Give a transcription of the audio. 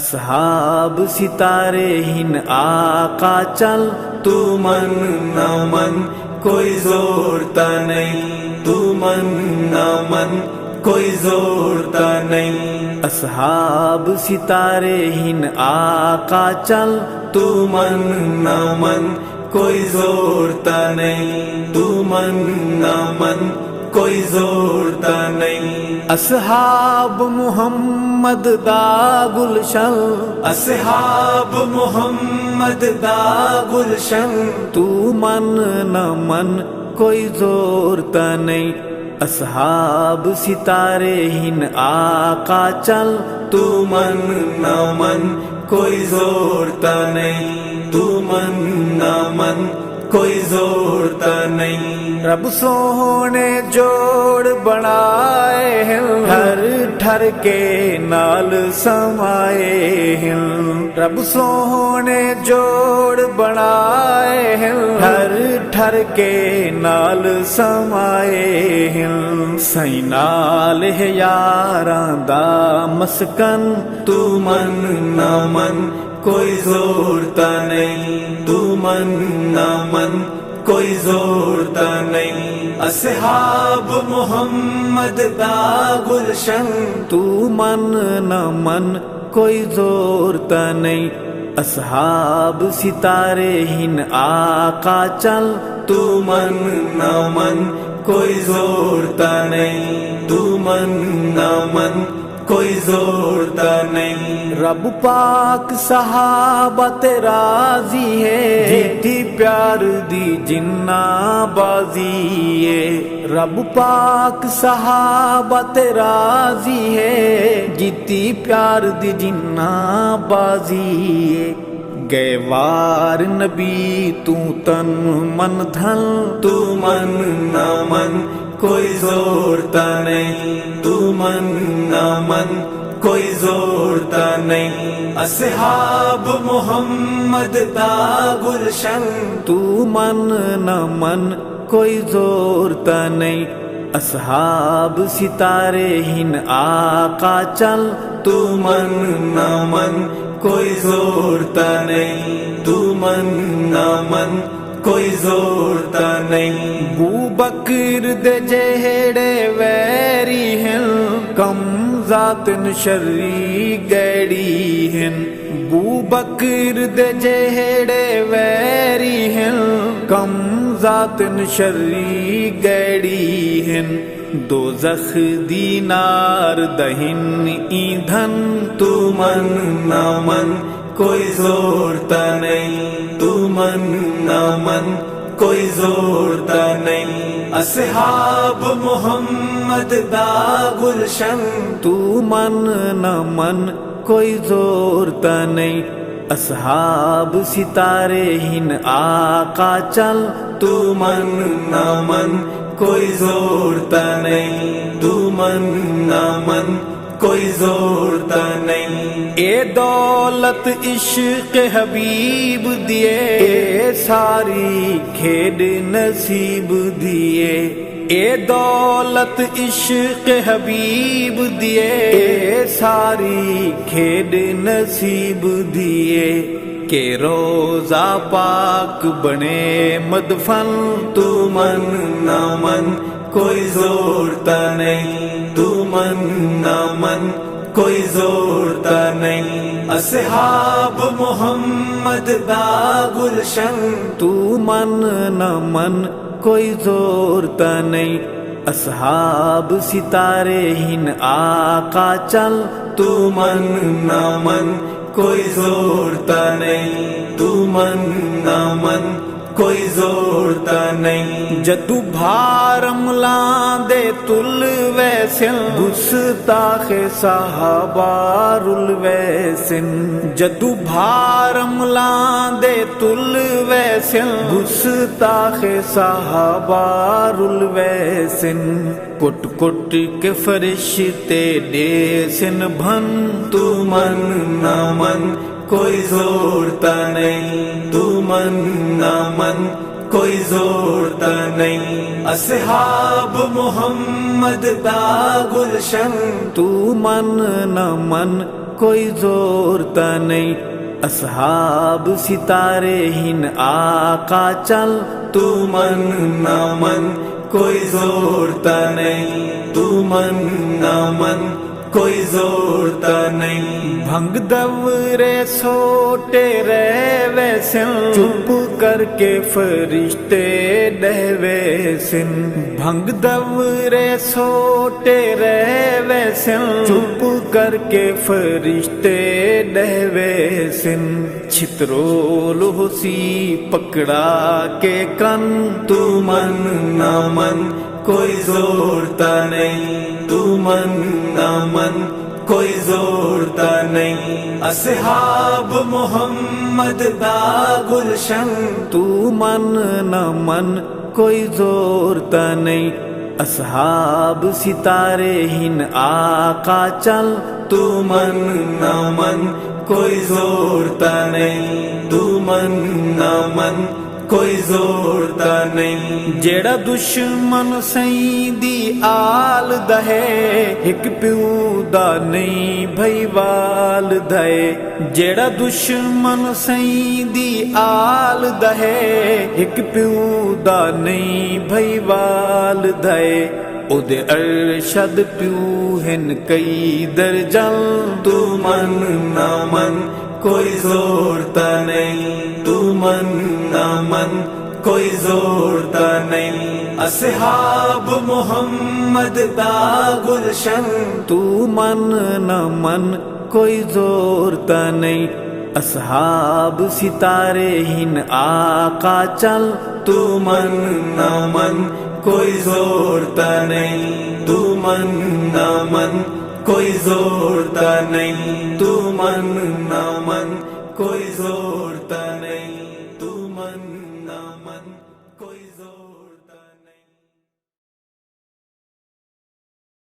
اصحاب ستارے ہن آقا چل، تو من نہ من کوئی زورتا نہیں، تو من نہ من کوئی زورتا نہیں۔ اصحاب ستارے ہن آقا چل، تو من نہ من کوئی زورتا نہیں، تو من نہ من کوئی زورتا نہیں۔ اصحاب محمد دا گلشن، اصحاب محمد دا گلشن، تو من نہ من کوئی زورتا نہیں۔ اصحاب ستارے ہن آقا چل، تو من نہ من کوئی زورتا نہیں، تو من نہ من کوئی زورتا نہیں۔ رب سونے جوڑ بنائے ہیں، ہر ٹھر کے نال سمائے ہیں۔ رب سونے جوڑ بنائے ہیں، ہر ٹھر کے نال سمائے ہیں۔ سائیں نال ہے یاراں دا مسکن، تو من نہ من کوئی زورتا نہیں، تو من نہ من کوئی زورتا نہیں۔ اصحاب محمد دا گلشن، تو من نہ من کوئی زورتا نہیں۔ اصحاب ستارے ہن آقا چل، تو من نہ من کوئی زورتا نہیں، تو من نہ من کوئی زورتا نہیں۔ رب پاک صحابہ تے راضی ہے، جیتی پیار دی جنہ بازی ہے۔ رب پاک صحابہ تے راضی ہے، جیتی پیار دی جنہ بازی ہے۔ گئے وار نبی تو تن من دھن، تو من نہ من کوئی زورتا نہیں، تو من نہ من کوئی زورتا نہیں۔ اصحاب محمد دا گلشن، تو من نہ من کوئی زورتا نہیں۔ اصحاب ستارے ہن آقا چل، تو من نہ من کوئی زورتا نہیں، تو من نہ من کوئی زورتا نہیں۔ بو بکر دے جہڑے ویری ہیں، کم ذاتن شری گیڑی ہیں۔ بو بکر دے جہڑے ویری ہیں، کم ذاتن شری گیڑی ہیں۔ دوزخ دی نار دہن ایندھن، تو من نہ من کوئی زورتا نہیں، تو من نہ من کوئی زورتا نہیں۔ اصحاب محمد دا گلشن، تو من نہ من کوئی زورتا نہیں۔ اصحاب ستارے ہن آقا چل، تو من نہ من کوئی زورتا نہیں، تو من نہ من کوئی زورتا نہیں۔ اے دولت عشق حبیب دیے، اے ساری کھیڈ نصیب دیے۔ اے دولت عشق حبیب دیے، اے ساری کھیڈ نصیب دیے۔ کہ روزہ پاک بنے مدفن، تو من نہ من کوئی زورتا نہیں، تو من نہ من کوئی زورتا نہیں۔ اصحاب محمد دا گلشن، تو من نہ من کوئی زورتا نہیں۔ اصحاب ستارے ہن آقا چل، تو من نہ من کوئی زورتا نہیں، تو من نہ من کوئی زورتا نہیں۔ جدو بھارم لاندے تل ویسن، گستاخ صحابہ رل ویسن۔ جدو بھارم لاندے تل ویسن، گستاخ صحابہ رل ویسن۔ کٹ کٹ کے فرشتے دیسن بھن، تو من نہ من کوئی زورتا نہیں، تو من نہ من کوئی زورتا نہیں۔ اصحاب محمد دا گلشن، تو من نہ من کوئی زورتا نہیں اصحاب ستارے ہن آقا چل تو من نہ من کوئی زورتا نہیں تو من نہ من کوئی زورتا نہیں بھنگ دورے سوٹے رہوے سن چپ کر کے فرشتے ڈہوے سن بھنگ دورے سوٹے رہوے سن چپ کر کے فرشتے ڈہوے سن چھترول ہوسی پکڑا کے کن تو من نہ من کوئی زورتا نہیں تو من نہ من کوئی زورتا نہیں اصحاب محمد دا گلشن تو من نہ من کوئی زورتا نہیں اصحاب ستارے ہن آقا چل تو من نہ من کوئی زورتا نہیں تو من نہ من کوئی زورتا نہیں جیڑا دشمن سائیں دی آل دہے ایک پیو دا نہیں بھائی وال دہے جیڑا دشمن سائیں دی آل دہے ایک پیو دا نہیں بھائی وال دہے او دے ارشد پیو ہن کئی درجن تو من نہ من کوئی زورتا نہیں تو من نہ من کوئی زورتا نہیں اصحاب محمد دا گلشن تو من نہ من کوئی زورتا نہیں اصحاب ستارے ہن آقا چل تو من نہ من کوئی زورتا نہیں تو من نہ من کوئی زورتا نہیں تو من نہ من کوئی زورتا نہیں تو من